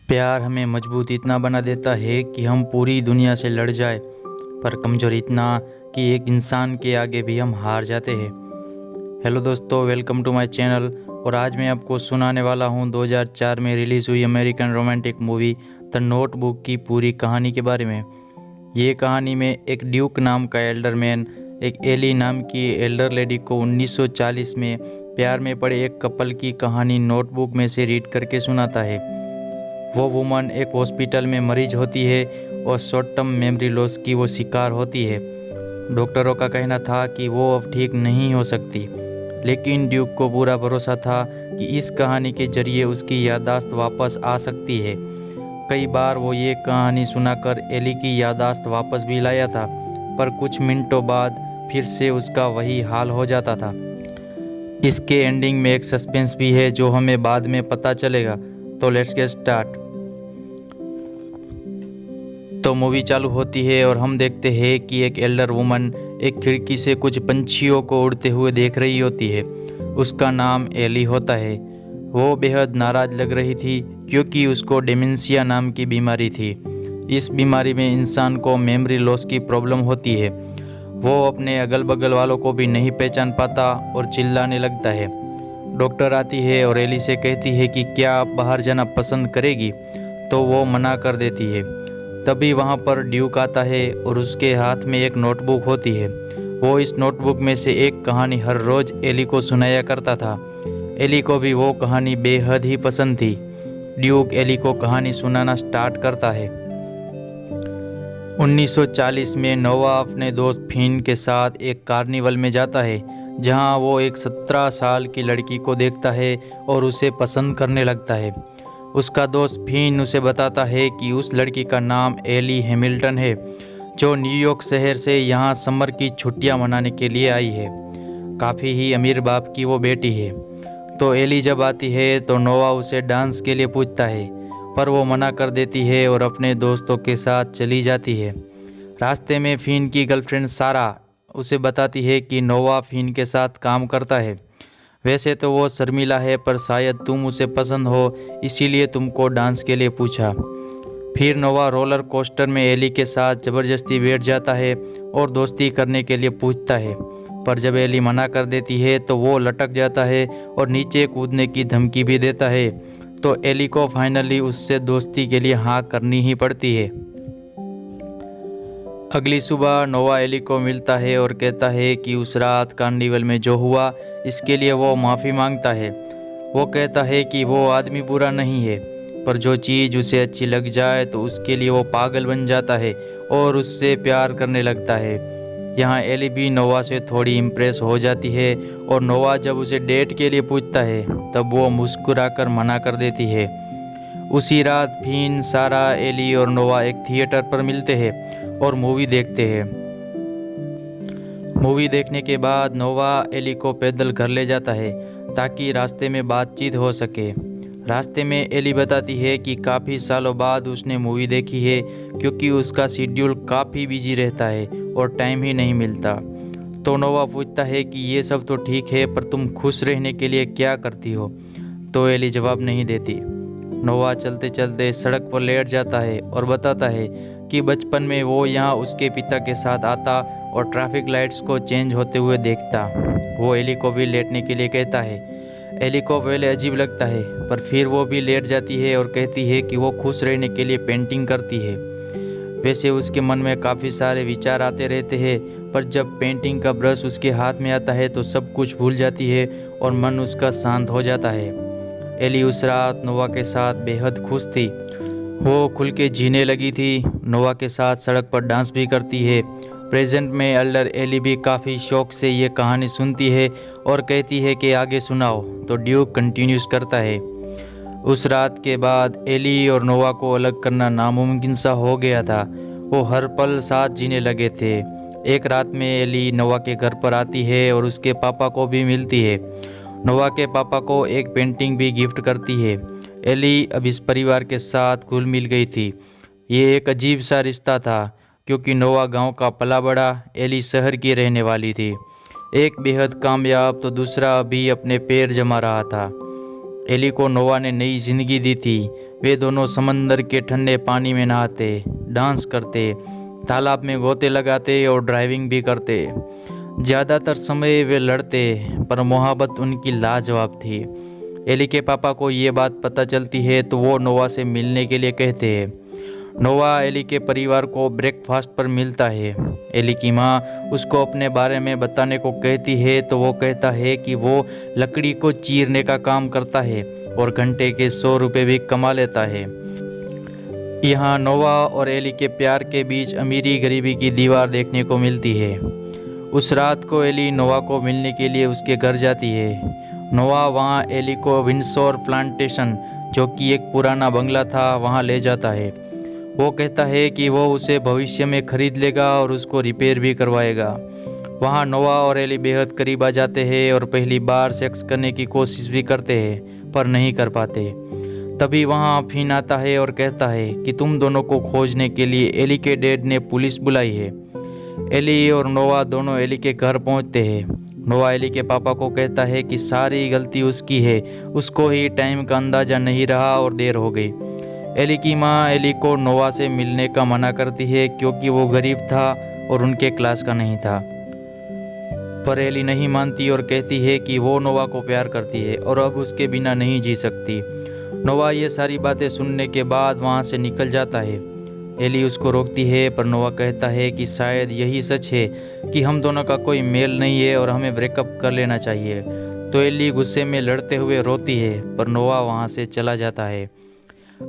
प्यार हमें मजबूत इतना बना देता है कि हम पूरी दुनिया से लड़ जाए, पर कमज़ोर इतना कि एक इंसान के आगे भी हम हार जाते हैं। हेलो दोस्तों, वेलकम टू माय चैनल। और आज मैं आपको सुनाने वाला हूँ 2004 में रिलीज़ हुई American romantic movie the notebook की पूरी कहानी के बारे में। ये कहानी में एक ड्यूक नाम का एल्डर मैन एक एली नाम की एल्डर लेडी को 1940 में प्यार में पड़े एक कपल की कहानी नोटबुक में से रीड करके सुनाता है। वो वुमन एक हॉस्पिटल में मरीज होती है और शॉर्ट टर्म मेमोरी लॉस की वो शिकार होती है। डॉक्टरों का कहना था कि वो अब ठीक नहीं हो सकती, लेकिन ड्यूक को पूरा भरोसा था कि इस कहानी के जरिए उसकी याददाश्त वापस आ सकती है। कई बार वो ये कहानी सुनाकर एली की याददाश्त वापस भी लाया था, पर कुछ मिनटों बाद फिर से उसका वही हाल हो जाता था। इसके एंडिंग में एक सस्पेंस भी है जो हमें बाद में पता चलेगा। तो लेट्स गेट स्टार्ट। तो मूवी चालू होती है और हम देखते हैं कि एक एल्डर वुमन एक खिड़की से कुछ पंछियों को उड़ते हुए देख रही होती है। उसका नाम एली होता है। वो बेहद नाराज लग रही थी क्योंकि उसको डेमेंशिया नाम की बीमारी थी। इस बीमारी में इंसान को मेमोरी लॉस की प्रॉब्लम होती है। वो अपने अगल बगल वालों को भी नहीं पहचान पाता और चिल्लाने लगता है। डॉक्टर आती है और एली से कहती है कि क्या आप बाहर जाना पसंद करेगी, तो वो मना कर देती है। तभी वहाँ पर ड्यूक आता है और उसके हाथ में एक नोटबुक होती है। वो इस नोटबुक में से एक कहानी हर रोज़ एली को सुनाया करता था। एली को भी वो कहानी बेहद ही पसंद थी। ड्यूक एली को कहानी सुनाना स्टार्ट करता है। 1940 में नोवा अपने दोस्त फिन के साथ एक कार्निवल में जाता है, जहां वो एक 17 साल की लड़की को देखता है और उसे पसंद करने लगता है। उसका दोस्त फिन उसे बताता है कि उस लड़की का नाम एली हैमिल्टन है, जो न्यूयॉर्क शहर से यहाँ समर की छुट्टियाँ मनाने के लिए आई है। काफ़ी ही अमीर बाप की वो बेटी है। तो एली जब आती है तो नोवा उसे डांस के लिए पूछता है, पर वो मना कर देती है और अपने दोस्तों के साथ चली जाती है। रास्ते में फिन की गर्लफ्रेंड सारा उसे बताती है कि नोवा फिन के साथ काम करता है। वैसे तो वो शर्मिला है, पर शायद तुम उसे पसंद हो, इसीलिए तुमको डांस के लिए पूछा। फिर नोवा रोलर कोस्टर में एली के साथ ज़बरदस्ती बैठ जाता है और दोस्ती करने के लिए पूछता है, पर जब एली मना कर देती है तो वो लटक जाता है और नीचे कूदने की धमकी भी देता है। तो एली को फाइनली उससे दोस्ती के लिए हाँ करनी ही पड़ती है। अगली सुबह नोवा एली को मिलता है और कहता है कि उस रात कार्निवल में जो हुआ इसके लिए वो माफ़ी मांगता है। वो कहता है कि वो आदमी बुरा नहीं है, पर जो चीज़ उसे अच्छी लग जाए तो उसके लिए वो पागल बन जाता है और उससे प्यार करने लगता है। यहाँ एली भी नोवा से थोड़ी इम्प्रेस हो जाती है और नोवा जब उसे डेट के लिए पूछता है तब वो मुस्कुराकर मना कर देती है। उसी रात फिन, सारा, एली और नोवा एक थिएटर पर मिलते हैं और मूवी देखते हैं। मूवी देखने के बाद नोवा एली को पैदल घर ले जाता है ताकि रास्ते में बातचीत हो सके। रास्ते में एली बताती है कि काफ़ी सालों बाद उसने मूवी देखी है क्योंकि उसका शेड्यूल काफ़ी बिजी रहता है और टाइम ही नहीं मिलता। तो नोवा पूछता है कि ये सब तो ठीक है, पर तुम खुश रहने के लिए क्या करती हो? तो एली जवाब नहीं देती। नोवा चलते चलते सड़क पर लेट जाता है और बताता है कि बचपन में वो यहाँ उसके पिता के साथ आता और ट्रैफिक लाइट्स को चेंज होते हुए देखता। वो एली को भी लेटने के लिए कहता है। एली को पहले अजीब लगता है, पर फिर वो भी लेट जाती है और कहती है कि वो खुश रहने के लिए पेंटिंग करती है। वैसे उसके मन में काफ़ी सारे विचार आते रहते हैं, पर जब पेंटिंग का ब्रश उसके हाथ में आता है तो सब कुछ भूल जाती है और मन उसका शांत हो जाता है। एली उस रात नोवा के साथ बेहद खुश थी। वो खुल के जीने लगी थी। नोवा के साथ सड़क पर डांस भी करती है। प्रेजेंट में एल्डर एली भी काफ़ी शौक से ये कहानी सुनती है और कहती है कि आगे सुनाओ। तो ड्यूक कंटिन्यूस करता है। उस रात के बाद एली और नोवा को अलग करना नामुमकिन सा हो गया था। वो हर पल साथ जीने लगे थे। एक रात में एली नोवा के घर पर आती है और उसके पापा को भी मिलती है। नोवा के पापा को एक पेंटिंग भी गिफ्ट करती है। एली अब इस परिवार के साथ घुल मिल गई थी। ये एक अजीब सा रिश्ता था क्योंकि नोवा गांव का पला बड़ा, एली शहर की रहने वाली थी। एक बेहद कामयाब तो दूसरा अभी अपने पैर जमा रहा था। एली को नोवा ने नई जिंदगी दी थी। वे दोनों समंदर के ठंडे पानी में नहाते, डांस करते, तालाब में गोते लगाते और ड्राइविंग भी करते। ज़्यादातर समय वे लड़ते, पर मोहब्बत उनकी लाजवाब थी। एली के पापा को ये बात पता चलती है तो वो नोवा से मिलने के लिए कहते हैं। नोवा एली के परिवार को ब्रेकफास्ट पर मिलता है। एली की माँ उसको अपने बारे में बताने को कहती है तो वो कहता है कि वो लकड़ी को चीरने का काम करता है और घंटे के 100 रुपये भी कमा लेता है। यहाँ नोवा और एली के प्यार के बीच अमीरी गरीबी की दीवार देखने को मिलती है। उस रात को एली नोवा को मिलने के लिए उसके घर जाती है। नोवा वहाँ एली को विंडसोर प्लांटेशन, जो कि एक पुराना बंगला था, वहाँ ले जाता है। वो कहता है कि वो उसे भविष्य में खरीद लेगा और उसको रिपेयर भी करवाएगा। वहाँ नोवा और एली बेहद करीब आ जाते हैं और पहली बार सेक्स करने की कोशिश भी करते हैं, पर नहीं कर पाते। तभी वहाँ फिन आता है और कहता है कि तुम दोनों को खोजने के लिए एली के डैड ने पुलिस बुलाई है। एली और नोवा दोनों एली के घर पहुँचते हैं। नोवा एली के पापा को कहता है कि सारी गलती उसकी है, उसको ही टाइम का अंदाज़ा नहीं रहा और देर हो गई। एली की माँ एली को नोवा से मिलने का मना करती है क्योंकि वो गरीब था और उनके क्लास का नहीं था। पर एली नहीं मानती और कहती है कि वो नोवा को प्यार करती है और अब उसके बिना नहीं जी सकती। नोवा ये सारी बातें सुनने के बाद वहाँ से निकल जाता है। एली उसको रोकती है, पर नोवा कहता है कि शायद यही सच है कि हम दोनों का कोई मेल नहीं है और हमें ब्रेकअप कर लेना चाहिए। तो एली गुस्से में लड़ते हुए रोती है, पर नोवा वहाँ से चला जाता है।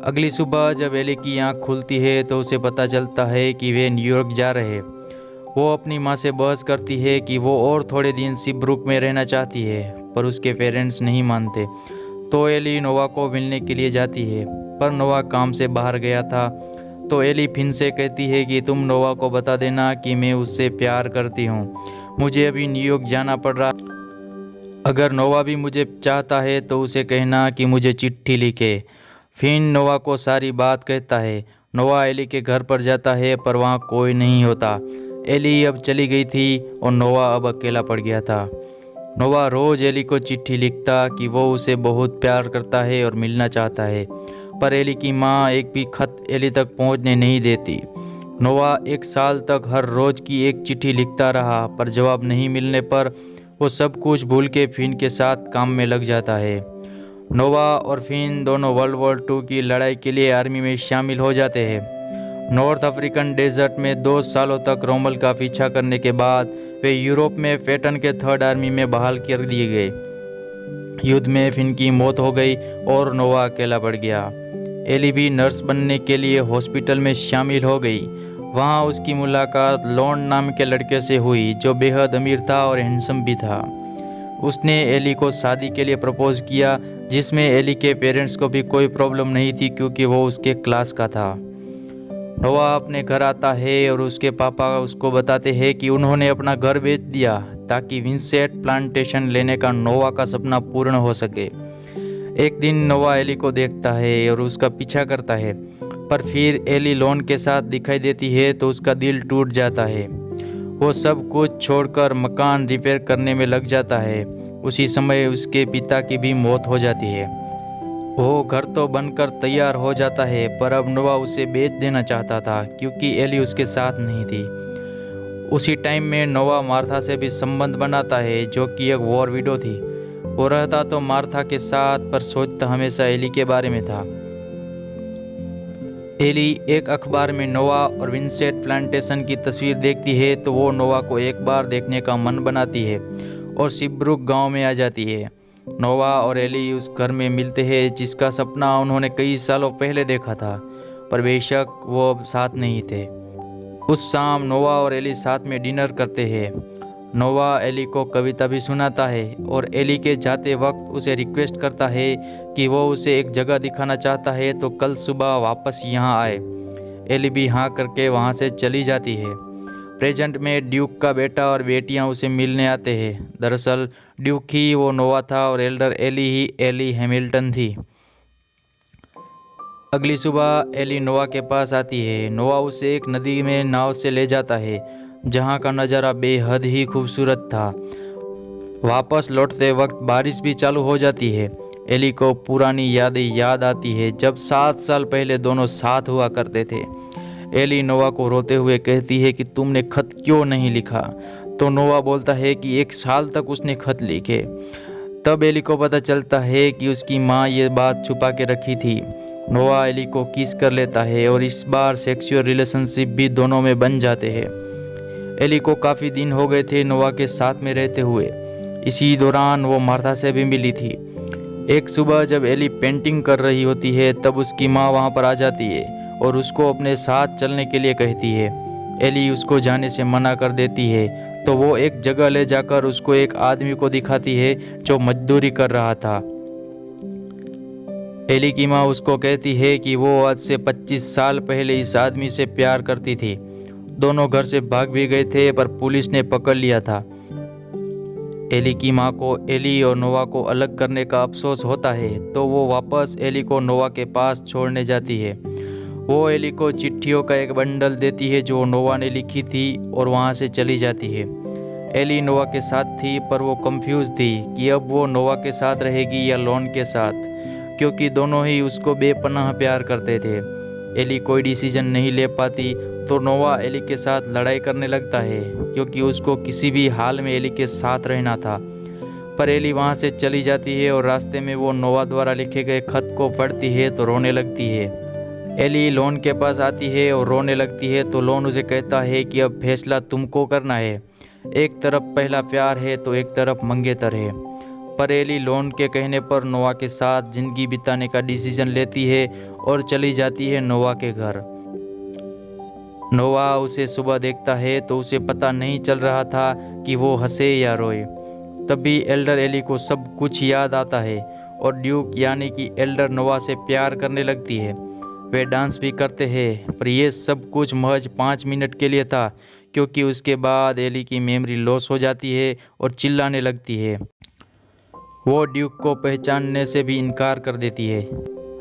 अगली सुबह जब एली की आँख खुलती है तो उसे पता चलता है कि वे न्यूयॉर्क जा रहे हैं। वो अपनी माँ से बहस करती है कि वो और थोड़े दिन सिब्रुक में रहना चाहती है, पर उसके पेरेंट्स नहीं मानते। तो एली नोवा को मिलने के लिए जाती है, पर नोवा काम से बाहर गया था। तो एली फिन से कहती है कि तुम नोवा को बता देना कि मैं उससे प्यार करती हूँ, मुझे अभी न्यूयॉर्क जाना पड़ रहा। अगर नोवा भी मुझे चाहता है तो उसे कहना कि मुझे चिट्ठी लिखे। फिन नोवा को सारी बात कहता है। नोवा एली के घर पर जाता है, पर वहाँ कोई नहीं होता। एली अब चली गई थी और नोवा अब अकेला पड़ गया था। नोवा रोज़ एली को चिट्ठी लिखता कि वो उसे बहुत प्यार करता है और मिलना चाहता है, पर एली की माँ एक भी खत एली तक पहुँचने नहीं देती। नोवा 1 साल तक हर रोज़ की एक चिट्ठी लिखता रहा, पर जवाब नहीं मिलने पर वो सब कुछ भूल के फिन के साथ काम में लग जाता है। नोवा और फिन दोनों वर्ल्ड वॉर 2 की लड़ाई के लिए आर्मी में शामिल हो जाते हैं। नॉर्थ अफ्रीकन डेजर्ट में 2 सालों तक रोमल का पीछा करने के बाद वे यूरोप में फेटन के 3rd आर्मी में बहाल कर दिए गए। युद्ध में फिन की मौत हो गई और नोवा अकेला पड़ गया। एली भी नर्स बनने के लिए हॉस्पिटल में शामिल हो गई। वहाँ उसकी मुलाकात लॉन नाम के लड़के से हुई, जो बेहद अमीर था और हैंडसम भी था। उसने एली को शादी के लिए प्रपोज किया, जिसमें एली के पेरेंट्स को भी कोई प्रॉब्लम नहीं थी क्योंकि वो उसके क्लास का था। नोवा अपने घर आता है और उसके पापा उसको बताते हैं कि उन्होंने अपना घर बेच दिया ताकि विंसेंट प्लांटेशन लेने का नोवा का सपना पूर्ण हो सके। एक दिन नोवा एली को देखता है और उसका पीछा करता है, पर फिर एली लॉन के साथ दिखाई देती है तो उसका दिल टूट जाता है। वो सब कुछ छोड़कर मकान रिपेयर करने में लग जाता है। उसी समय उसके पिता की भी मौत हो जाती है। वो घर तो बनकर तैयार हो जाता है, पर अब नोवा उसे बेच देना चाहता था क्योंकि एली उसके साथ नहीं थी। उसी टाइम में नोवा मार्था से भी संबंध बनाता है, जो कि एक वॉर विडो थी। वो रहता तो मार्था के साथ, पर सोचता हमेशा एली के बारे में था। एली एक अखबार में नोवा और विंसेंट प्लांटेशन की तस्वीर देखती है तो वो नोवा को एक बार देखने का मन बनाती है और सिब्रुक गांव में आ जाती है। नोवा और एली उस घर में मिलते हैं जिसका सपना उन्होंने कई सालों पहले देखा था, पर बेशक वो अब साथ नहीं थे। उस शाम नोवा और एली साथ में डिनर करते हैं। नोवा एली को कविता भी सुनाता है और एली के जाते वक्त उसे रिक्वेस्ट करता है कि वो उसे एक जगह दिखाना चाहता है तो कल सुबह वापस यहाँ आए। एली भी हाँ करके वहाँ से चली जाती है। प्रेजेंट में ड्यूक का बेटा और बेटियाँ उसे मिलने आते हैं। दरअसल ड्यूक ही वो नोवा था और एल्डर एली ही एली हैमिल्टन थी। अगली सुबह एली नोवा के पास आती है। नोवा उसे एक नदी में नाव से ले जाता है जहाँ का नज़ारा बेहद ही खूबसूरत था। वापस लौटते वक्त बारिश भी चालू हो जाती है। एली को पुरानी यादें याद आती है जब 7 साल पहले दोनों साथ हुआ करते थे। एली नोवा को रोते हुए कहती है कि तुमने खत क्यों नहीं लिखा। तो नोवा बोलता है कि 1 साल तक उसने खत लिखे। तब एली को पता चलता है कि उसकी माँ ये बात छुपा के रखी थी। नोवा एली को किस कर लेता है और इस बार सेक्सुअल रिलेशनशिप भी दोनों में बन जाते हैं। एली को काफ़ी दिन हो गए थे नोवा के साथ में रहते हुए। इसी दौरान वो मार्था से भी मिली थी। एक सुबह जब एली पेंटिंग कर रही होती है तब उसकी माँ वहाँ पर आ जाती है और उसको अपने साथ चलने के लिए कहती है। एली उसको जाने से मना कर देती है तो वो एक जगह ले जाकर उसको एक आदमी को दिखाती है जो मजदूरी कर रहा था। एली की माँ उसको कहती है कि वो आज से 25 साल पहले इस आदमी से प्यार करती थी। दोनों घर से भाग भी गए थे पर पुलिस ने पकड़ लिया था। एली की माँ को एली और नोवा को अलग करने का अफसोस होता है तो वो वापस एली को नोवा के पास छोड़ने जाती है। वो एली को चिट्ठियों का एक बंडल देती है जो नोवा ने लिखी थी और वहाँ से चली जाती है। एली नोवा के साथ थी पर वो कंफ्यूज थी कि अब वो नोवा के साथ रहेगी या लॉन के साथ, क्योंकि दोनों ही उसको बेपनाह प्यार करते थे। एली कोई डिसीजन नहीं ले पाती तो नोवा एली के साथ लड़ाई करने लगता है क्योंकि उसको किसी भी हाल में एली के साथ रहना था। पर एली वहाँ से चली जाती है और रास्ते में वो नोवा द्वारा लिखे गए खत को पढ़ती है तो रोने लगती है। एली लॉन के पास आती है और रोने लगती है तो लॉन उसे कहता है कि अब फैसला तुमको करना है। एक तरफ पहला प्यार है तो एक तरफ मंगेतर है। पर एली लॉन के कहने पर नोवा के साथ ज़िंदगी बिताने का डिसीजन लेती है और चली जाती है नोवा के घर। नोवा उसे सुबह देखता है तो उसे पता नहीं चल रहा था कि वो हंसे या रोए। तभी एल्डर एली को सब कुछ याद आता है और ड्यूक यानी कि एल्डर नोवा से प्यार करने लगती है। वे डांस भी करते हैं पर यह सब कुछ महज 5 मिनट के लिए था, क्योंकि उसके बाद एली की मेमोरी लॉस हो जाती है और चिल्लाने लगती है। वो ड्यूक को पहचानने से भी इनकार कर देती है।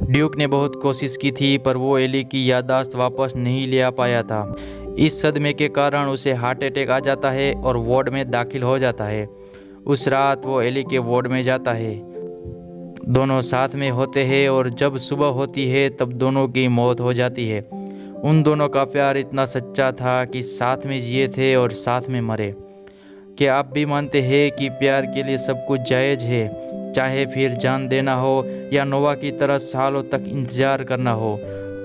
ड्यूक ने बहुत कोशिश की थी पर वो एली की याददाश्त वापस नहीं ले आ पाया था। इस सदमे के कारण उसे हार्ट अटैक आ जाता है और वार्ड में दाखिल हो जाता है। उस रात वो एली के वार्ड में जाता है। दोनों साथ में होते हैं और जब सुबह होती है तब दोनों की मौत हो जाती है। उन दोनों का प्यार इतना सच्चा था कि साथ में जिए थे और साथ में मरे। क्या आप भी मानते हैं कि प्यार के लिए सब कुछ जायज़ है, चाहे फिर जान देना हो या नोवा की तरह सालों तक इंतज़ार करना हो?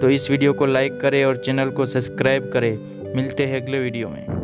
तो इस वीडियो को लाइक करें और चैनल को सब्सक्राइब करें। मिलते हैं अगले वीडियो में।